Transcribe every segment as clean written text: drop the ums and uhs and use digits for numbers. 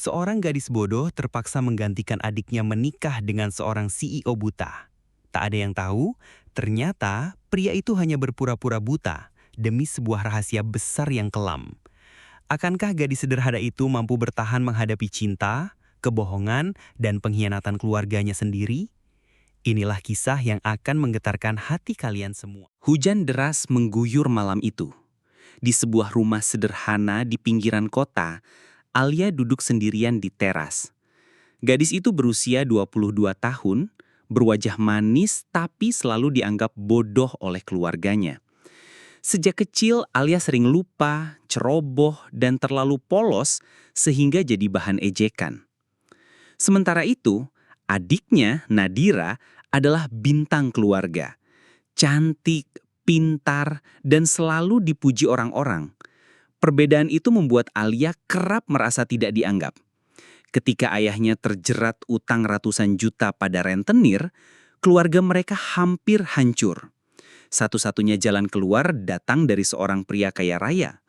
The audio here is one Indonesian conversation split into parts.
Seorang gadis bodoh terpaksa menggantikan adiknya menikah dengan seorang CEO buta. Tak ada yang tahu, ternyata pria itu hanya berpura-pura buta demi sebuah rahasia besar yang kelam. Akankah gadis sederhana itu mampu bertahan menghadapi cinta, kebohongan, dan pengkhianatan keluarganya sendiri? Inilah kisah yang akan menggetarkan hati kalian semua. Hujan deras mengguyur malam itu. Di sebuah rumah sederhana di pinggiran kota, Alia duduk sendirian di teras. Gadis itu berusia 22 tahun, berwajah manis tapi selalu dianggap bodoh oleh keluarganya. Sejak kecil, Alia sering lupa, ceroboh, dan terlalu polos sehingga jadi bahan ejekan. Sementara itu, adiknya, Nadira, adalah bintang keluarga. Cantik, pintar, dan selalu dipuji orang-orang. Perbedaan itu membuat Alia kerap merasa tidak dianggap. Ketika ayahnya terjerat utang ratusan juta pada rentenir, keluarga mereka hampir hancur. Satu-satunya jalan keluar datang dari seorang pria kaya raya,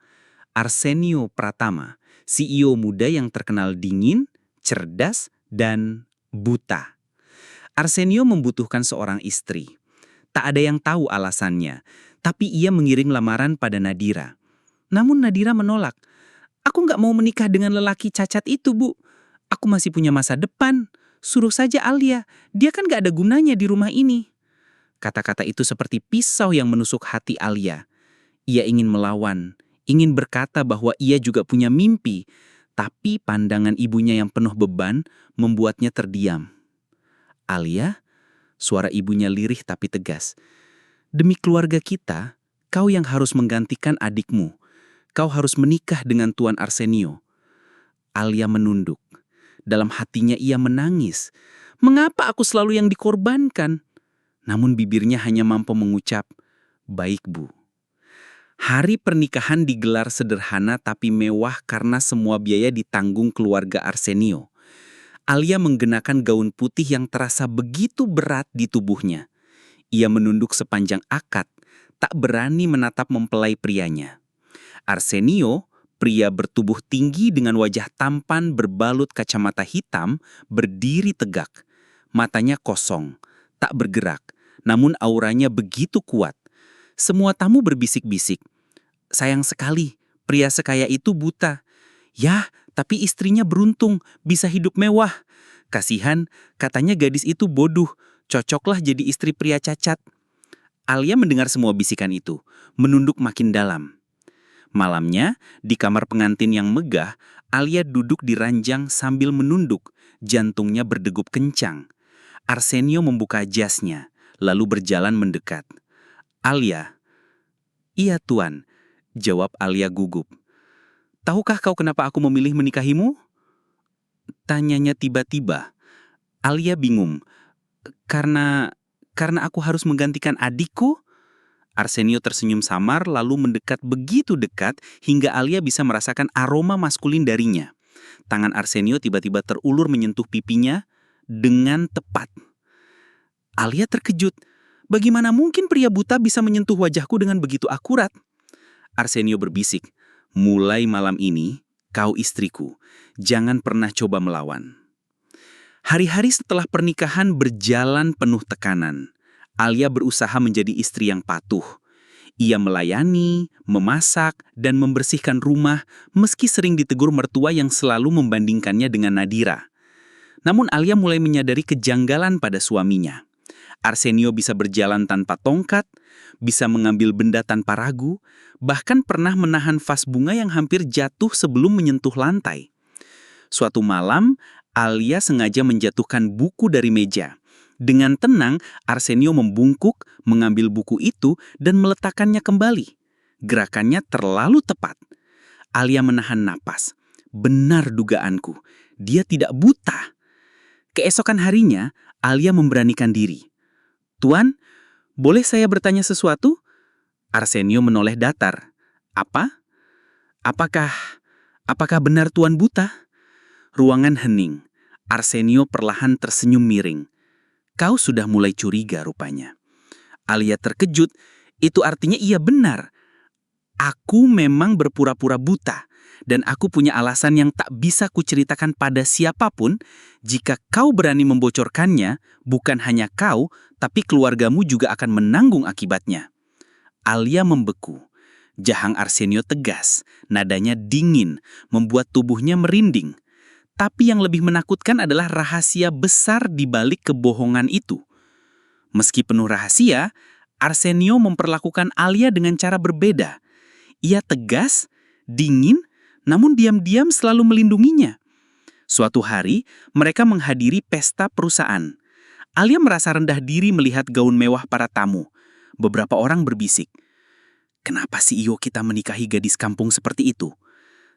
Arsenio Pratama, CEO muda yang terkenal dingin, cerdas, dan buta. Arsenio membutuhkan seorang istri. Tak ada yang tahu alasannya, tapi ia mengirim lamaran pada Nadira. Namun Nadira menolak. Aku nggak mau menikah dengan lelaki cacat itu, Bu. Aku masih punya masa depan. Suruh saja Alia, dia kan nggak ada gunanya di rumah ini. Kata-kata itu seperti pisau yang menusuk hati Alia. Ia ingin melawan, ingin berkata bahwa ia juga punya mimpi, tapi pandangan ibunya yang penuh beban membuatnya terdiam. Alia, suara ibunya lirih tapi tegas. Demi keluarga kita, kau yang harus menggantikan adikmu. Kau harus menikah dengan Tuan Arsenio. Alia menunduk. Dalam hatinya ia menangis. Mengapa aku selalu yang dikorbankan? Namun bibirnya hanya mampu mengucap, baik Bu. Hari pernikahan digelar sederhana tapi mewah karena semua biaya ditanggung keluarga Arsenio. Alia menggenakan gaun putih yang terasa begitu berat di tubuhnya. Ia menunduk sepanjang akad, tak berani menatap mempelai prianya. Arsenio, pria bertubuh tinggi dengan wajah tampan berbalut kacamata hitam, berdiri tegak. Matanya kosong, tak bergerak, namun auranya begitu kuat. Semua tamu berbisik-bisik. Sayang sekali, pria sekaya itu buta. Yah, tapi istrinya beruntung, bisa hidup mewah. Kasihan, katanya gadis itu bodoh, cocoklah jadi istri pria cacat. Alia mendengar semua bisikan itu, menunduk makin dalam. Malamnya, di kamar pengantin yang megah, Alia duduk di ranjang sambil menunduk, jantungnya berdegup kencang. Arsenio membuka jasnya, lalu berjalan mendekat. Alia, iya Tuan, jawab Alia gugup. Tahukah kau kenapa aku memilih menikahimu? Tanyanya tiba-tiba. Alia bingung. Karena aku harus menggantikan adikku? Arsenio tersenyum samar lalu mendekat begitu dekat hingga Alia bisa merasakan aroma maskulin darinya. Tangan Arsenio tiba-tiba terulur menyentuh pipinya dengan tepat. Alia terkejut. Bagaimana mungkin pria buta bisa menyentuh wajahku dengan begitu akurat? Arsenio berbisik, mulai malam ini, kau istriku. Jangan pernah coba melawan. Hari-hari setelah pernikahan berjalan penuh tekanan. Alia berusaha menjadi istri yang patuh. Ia melayani, memasak, dan membersihkan rumah meski sering ditegur mertua yang selalu membandingkannya dengan Nadira. Namun Alia mulai menyadari kejanggalan pada suaminya. Arsenio bisa berjalan tanpa tongkat, bisa mengambil benda tanpa ragu, bahkan pernah menahan vas bunga yang hampir jatuh sebelum menyentuh lantai. Suatu malam, Alia sengaja menjatuhkan buku dari meja. Dengan tenang, Arsenio membungkuk, mengambil buku itu, dan meletakkannya kembali. Gerakannya terlalu tepat. Alia menahan napas. Benar dugaanku, dia tidak buta. Keesokan harinya, Alia memberanikan diri. Tuan, boleh saya bertanya sesuatu? Arsenio menoleh datar. Apa? Apakah benar Tuan buta? Ruangan hening. Arsenio perlahan tersenyum miring. Kau sudah mulai curiga rupanya. Alia terkejut, itu artinya ia benar. Aku memang berpura-pura buta. Dan aku punya alasan yang tak bisa kuceritakan pada siapapun. Jika kau berani membocorkannya, bukan hanya kau, tapi keluargamu juga akan menanggung akibatnya. Alia membeku. Jahang Arsenio tegas, nadanya dingin, membuat tubuhnya merinding. Tapi yang lebih menakutkan adalah rahasia besar di balik kebohongan itu. Meski penuh rahasia, Arsenio memperlakukan Alia dengan cara berbeda. Ia tegas, dingin, namun diam-diam selalu melindunginya. Suatu hari, mereka menghadiri pesta perusahaan. Alia merasa rendah diri melihat gaun mewah para tamu. Beberapa orang berbisik, "Kenapa CEO kita menikahi gadis kampung seperti itu?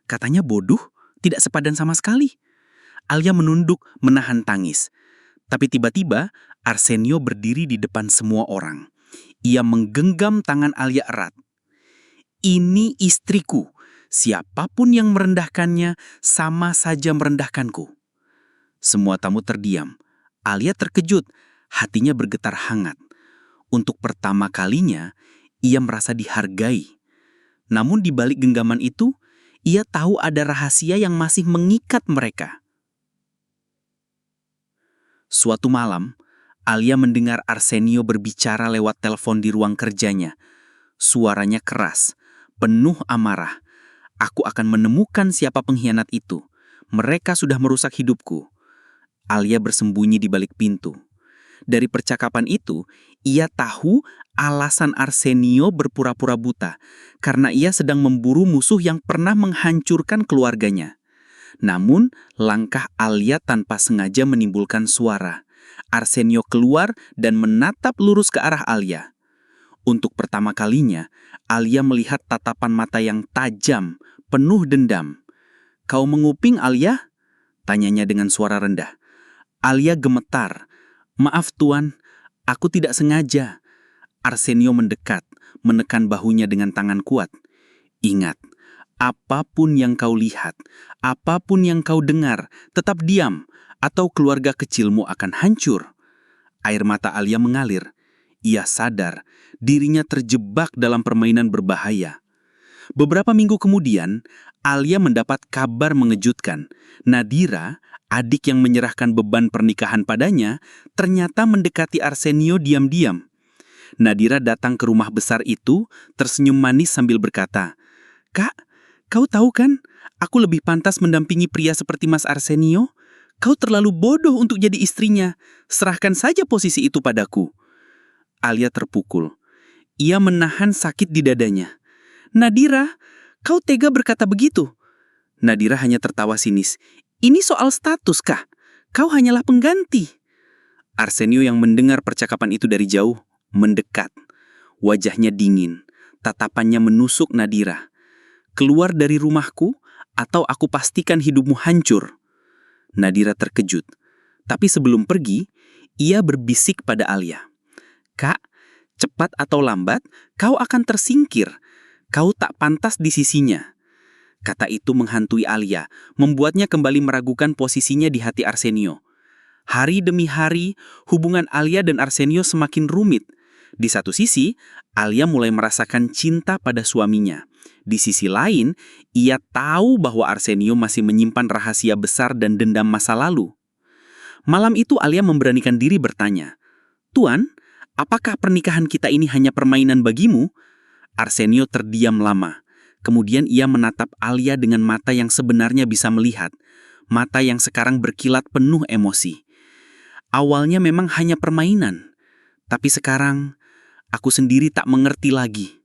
Katanya bodoh, tidak sepadan sama sekali." Alia menunduk, menahan tangis. Tapi tiba-tiba, Arsenio berdiri di depan semua orang. Ia menggenggam tangan Alia erat. "Ini istriku. Siapapun yang merendahkannya, sama saja merendahkanku." Semua tamu terdiam. Alia terkejut, hatinya bergetar hangat. Untuk pertama kalinya, ia merasa dihargai. Namun di balik genggaman itu, ia tahu ada rahasia yang masih mengikat mereka. Suatu malam, Alia mendengar Arsenio berbicara lewat telepon di ruang kerjanya. Suaranya keras, penuh amarah. "Aku akan menemukan siapa pengkhianat itu. Mereka sudah merusak hidupku." Alia bersembunyi di balik pintu. Dari percakapan itu, ia tahu alasan Arsenio berpura-pura buta, karena ia sedang memburu musuh yang pernah menghancurkan keluarganya. Namun, langkah Alia tanpa sengaja menimbulkan suara. Arsenio keluar dan menatap lurus ke arah Alia. Untuk pertama kalinya, Alia melihat tatapan mata yang tajam, penuh dendam. "Kau menguping, Alia?" tanyanya dengan suara rendah. Alia gemetar. "Maaf, Tuan, aku tidak sengaja." Arsenio mendekat, menekan bahunya dengan tangan kuat. "Ingat, apapun yang kau lihat, apapun yang kau dengar, tetap diam, atau keluarga kecilmu akan hancur." Air mata Alia mengalir. Ia sadar dirinya terjebak dalam permainan berbahaya. Beberapa minggu kemudian, Alia mendapat kabar mengejutkan. Nadira, adik yang menyerahkan beban pernikahan padanya, ternyata mendekati Arsenio diam-diam. Nadira datang ke rumah besar itu, tersenyum manis sambil berkata, "Kak, kau tahu kan, aku lebih pantas mendampingi pria seperti Mas Arsenio? Kau terlalu bodoh untuk jadi istrinya. Serahkan saja posisi itu padaku." Alia terpukul. Ia menahan sakit di dadanya. "Nadira, kau tega berkata begitu?" Nadira hanya tertawa sinis. "Ini soal status, kah? Kau hanyalah pengganti." Arsenio yang mendengar percakapan itu dari jauh, mendekat. Wajahnya dingin, tatapannya menusuk Nadira. "Keluar dari rumahku, atau aku pastikan hidupmu hancur." Nadira terkejut. Tapi sebelum pergi, ia berbisik pada Alia. "Kak, cepat atau lambat, kau akan tersingkir. Kau tak pantas di sisinya." Kata itu menghantui Alia, membuatnya kembali meragukan posisinya di hati Arsenio. Hari demi hari, hubungan Alia dan Arsenio semakin rumit. Di satu sisi, Alia mulai merasakan cinta pada suaminya. Di sisi lain, ia tahu bahwa Arsenio masih menyimpan rahasia besar dan dendam masa lalu. Malam itu Alia memberanikan diri bertanya, "Tuan, apakah pernikahan kita ini hanya permainan bagimu?" Arsenio terdiam lama. Kemudian ia menatap Alia dengan mata yang sebenarnya bisa melihat. Mata yang sekarang berkilat penuh emosi. "Awalnya memang hanya permainan. Tapi sekarang, aku sendiri tak mengerti lagi."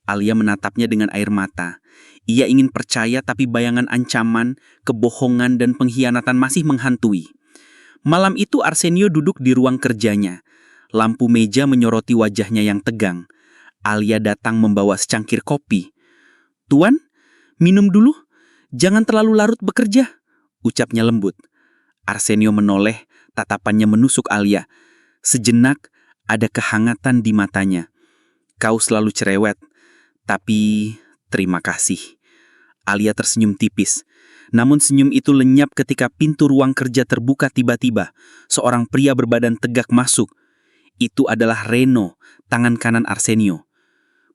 Alia menatapnya dengan air mata. Ia ingin percaya tapi bayangan ancaman, kebohongan dan pengkhianatan masih menghantui. Malam itu Arsenio duduk di ruang kerjanya. Lampu meja menyoroti wajahnya yang tegang. Alia datang membawa secangkir kopi. "Tuan, minum dulu. Jangan terlalu larut bekerja," ucapnya lembut. Arsenio menoleh, tatapannya menusuk Alia. Sejenak, ada kehangatan di matanya. "Kau selalu cerewet, tapi terima kasih." Alia tersenyum tipis. Namun senyum itu lenyap ketika pintu ruang kerja terbuka tiba-tiba. Seorang pria berbadan tegak masuk. Itu adalah Reno, tangan kanan Arsenio.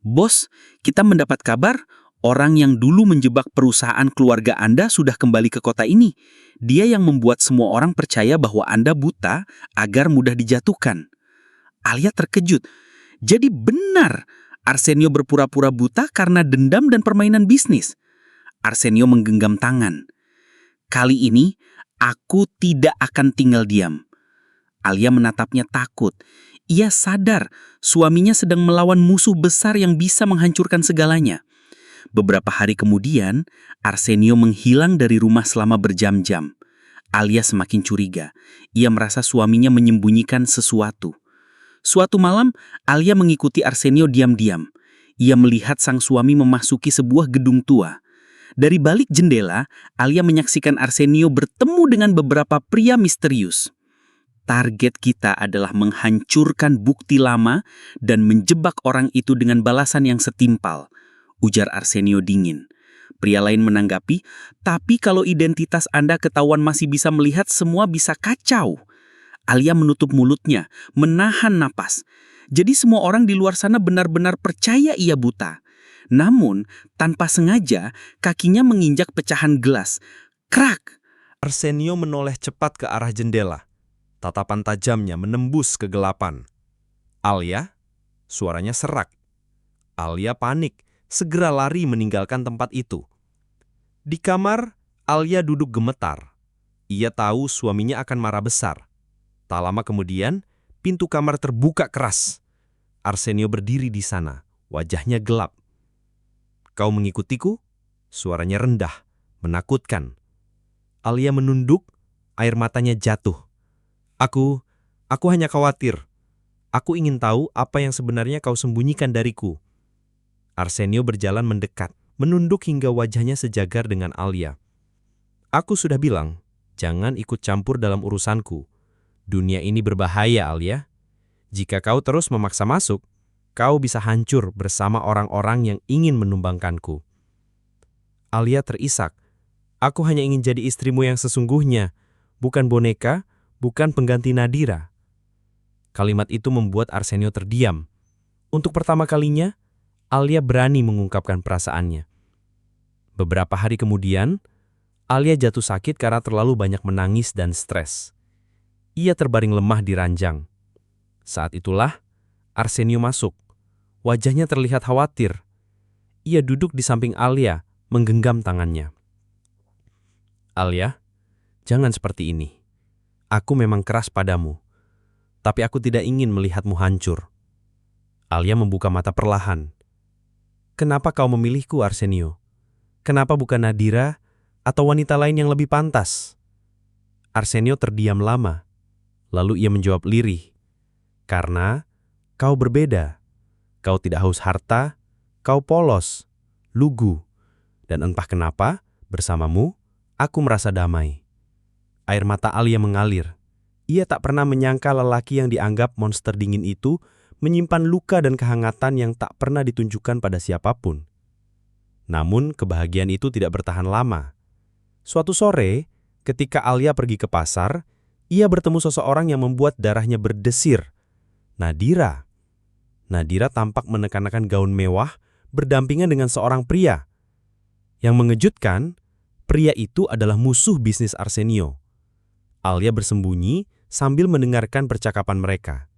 "Bos, kita mendapat kabar Orang yang dulu menjebak perusahaan keluarga Anda sudah kembali ke kota ini. Dia yang membuat semua orang percaya bahwa Anda buta agar mudah dijatuhkan. Alia terkejut. Jadi benar, Arsenio berpura-pura buta karena dendam dan permainan bisnis. Arsenio menggenggam tangan. Kali ini, aku tidak akan tinggal diam. Alia menatapnya takut. Ia sadar suaminya sedang melawan musuh besar yang bisa menghancurkan segalanya. Beberapa hari kemudian, Arsenio menghilang dari rumah selama berjam-jam. Alia semakin curiga. Ia merasa suaminya menyembunyikan sesuatu. Suatu malam, Alia mengikuti Arsenio diam-diam. Ia melihat sang suami memasuki sebuah gedung tua. Dari balik jendela, Alia menyaksikan Arsenio bertemu dengan beberapa pria misterius. Target kita adalah menghancurkan bukti lama dan menjebak orang itu dengan balasan yang setimpal, ujar Arsenio dingin. Pria lain menanggapi, tapi kalau identitas Anda ketahuan masih bisa melihat, semua bisa kacau. Alia menutup mulutnya, menahan napas. Jadi semua orang di luar sana benar-benar percaya ia buta. Namun, tanpa sengaja, kakinya menginjak pecahan gelas. Krak! Arsenio menoleh cepat ke arah jendela. Tatapan tajamnya menembus kegelapan. Alia, suaranya serak. Alia panik, segera lari meninggalkan tempat itu. Di kamar, Alia duduk gemetar. Ia tahu suaminya akan marah besar. Tak lama kemudian, pintu kamar terbuka keras. Arsenio berdiri di sana, wajahnya gelap. "Kau mengikutiku?" Suaranya rendah, menakutkan. Alia menunduk, air matanya jatuh. Aku hanya khawatir. Aku ingin tahu apa yang sebenarnya kau sembunyikan dariku." Arsenio berjalan mendekat, menunduk hingga wajahnya sejagar dengan Alia. "Aku sudah bilang, jangan ikut campur dalam urusanku. Dunia ini berbahaya, Alia. Jika kau terus memaksa masuk, kau bisa hancur bersama orang-orang yang ingin menumbangkanku." Alia terisak. "Aku hanya ingin jadi istrimu yang sesungguhnya, bukan boneka, bukan pengganti Nadira." Kalimat itu membuat Arsenio terdiam. Untuk pertama kalinya, Alia berani mengungkapkan perasaannya. Beberapa hari kemudian, Alia jatuh sakit karena terlalu banyak menangis dan stres. Ia terbaring lemah di ranjang. Saat itulah, Arsenio masuk. Wajahnya terlihat khawatir. Ia duduk di samping Alia, menggenggam tangannya. "Alia, jangan seperti ini. Aku memang keras padamu, tapi aku tidak ingin melihatmu hancur." Alia membuka mata perlahan. "Kenapa kau memilihku, Arsenio? Kenapa bukan Nadira atau wanita lain yang lebih pantas?" Arsenio terdiam lama, lalu ia menjawab lirih. "Karena kau berbeda. Kau tidak haus harta, kau polos, lugu, dan entah kenapa, bersamamu, aku merasa damai." Air mata Alia mengalir. Ia tak pernah menyangka lelaki yang dianggap monster dingin itu menyimpan luka dan kehangatan yang tak pernah ditunjukkan pada siapapun. Namun kebahagiaan itu tidak bertahan lama. Suatu sore, ketika Alia pergi ke pasar, ia bertemu seseorang yang membuat darahnya berdesir. Nadira. Nadira tampak mengenakan gaun mewah berdampingan dengan seorang pria. Yang mengejutkan, pria itu adalah musuh bisnis Arsenio. Alia bersembunyi sambil mendengarkan percakapan mereka.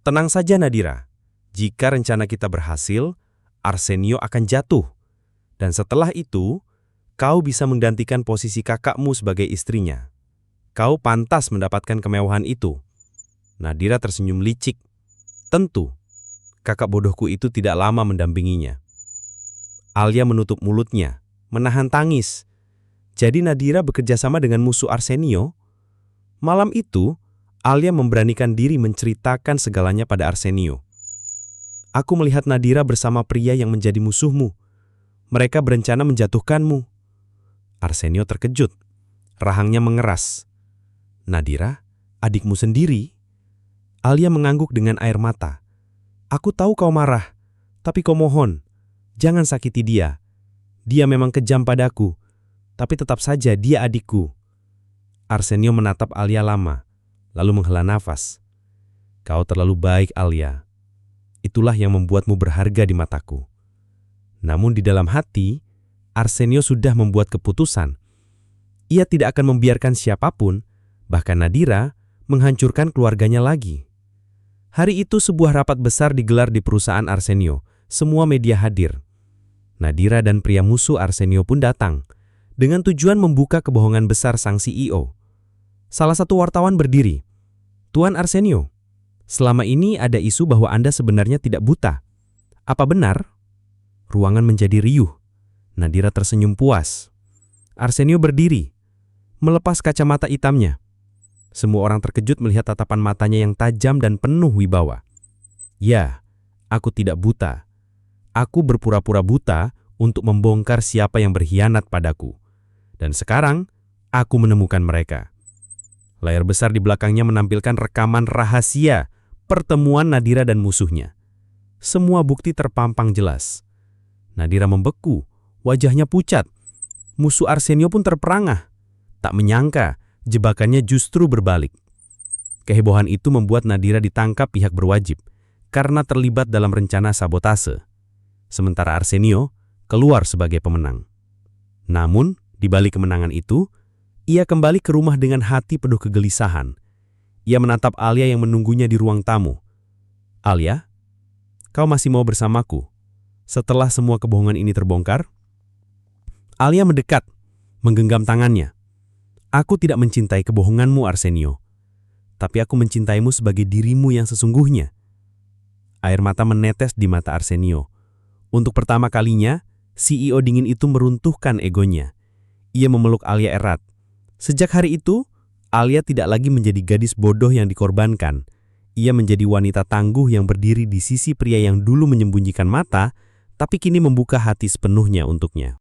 "Tenang saja, Nadira. Jika rencana kita berhasil, Arsenio akan jatuh. Dan setelah itu, kau bisa menggantikan posisi kakakmu sebagai istrinya. Kau pantas mendapatkan kemewahan itu." Nadira tersenyum licik. "Tentu, kakak bodohku itu tidak lama mendampinginya." Alia menutup mulutnya, menahan tangis. Jadi Nadira bekerja sama dengan musuh Arsenio? Malam itu, Alia memberanikan diri menceritakan segalanya pada Arsenio. "Aku melihat Nadira bersama pria yang menjadi musuhmu. Mereka berencana menjatuhkanmu." Arsenio terkejut. Rahangnya mengeras. "Nadira, adikmu sendiri?" Alia mengangguk dengan air mata. "Aku tahu kau marah, tapi kau mohon, jangan sakiti dia. Dia memang kejam padaku, tapi tetap saja dia adikku." Arsenio menatap Alia lama, lalu menghela nafas. "Kau terlalu baik, Alia. Itulah yang membuatmu berharga di mataku." Namun di dalam hati, Arsenio sudah membuat keputusan. Ia tidak akan membiarkan siapapun, bahkan Nadira, menghancurkan keluarganya lagi. Hari itu sebuah rapat besar digelar di perusahaan Arsenio. Semua media hadir. Nadira dan pria musuh Arsenio pun datang, dengan tujuan membuka kebohongan besar sang CEO. Salah satu wartawan berdiri. "Tuan Arsenio, selama ini ada isu bahwa Anda sebenarnya tidak buta. Apa benar?" Ruangan menjadi riuh. Nadira tersenyum puas. Arsenio berdiri, melepas kacamata hitamnya. Semua orang terkejut melihat tatapan matanya yang tajam dan penuh wibawa. "Ya, aku tidak buta. Aku berpura-pura buta untuk membongkar siapa yang berkhianat padaku. Dan sekarang, aku menemukan mereka." Layar besar di belakangnya menampilkan rekaman rahasia pertemuan Nadira dan musuhnya. Semua bukti terpampang jelas. Nadira membeku, wajahnya pucat. Musuh Arsenio pun terperangah. Tak menyangka, jebakannya justru berbalik. Kehebohan itu membuat Nadira ditangkap pihak berwajib karena terlibat dalam rencana sabotase. Sementara Arsenio keluar sebagai pemenang. Namun, di balik kemenangan itu, ia kembali ke rumah dengan hati penuh kegelisahan. Ia menatap Alia yang menunggunya di ruang tamu. "Alia, kau masih mau bersamaku setelah semua kebohongan ini terbongkar?" Alia mendekat, menggenggam tangannya. "Aku tidak mencintai kebohonganmu, Arsenio. Tapi aku mencintaimu sebagai dirimu yang sesungguhnya." Air mata menetes di mata Arsenio. Untuk pertama kalinya, CEO dingin itu meruntuhkan egonya. Ia memeluk Alia erat. Sejak hari itu, Alia tidak lagi menjadi gadis bodoh yang dikorbankan. Ia menjadi wanita tangguh yang berdiri di sisi pria yang dulu menyembunyikan mata, tapi kini membuka hati sepenuhnya untuknya.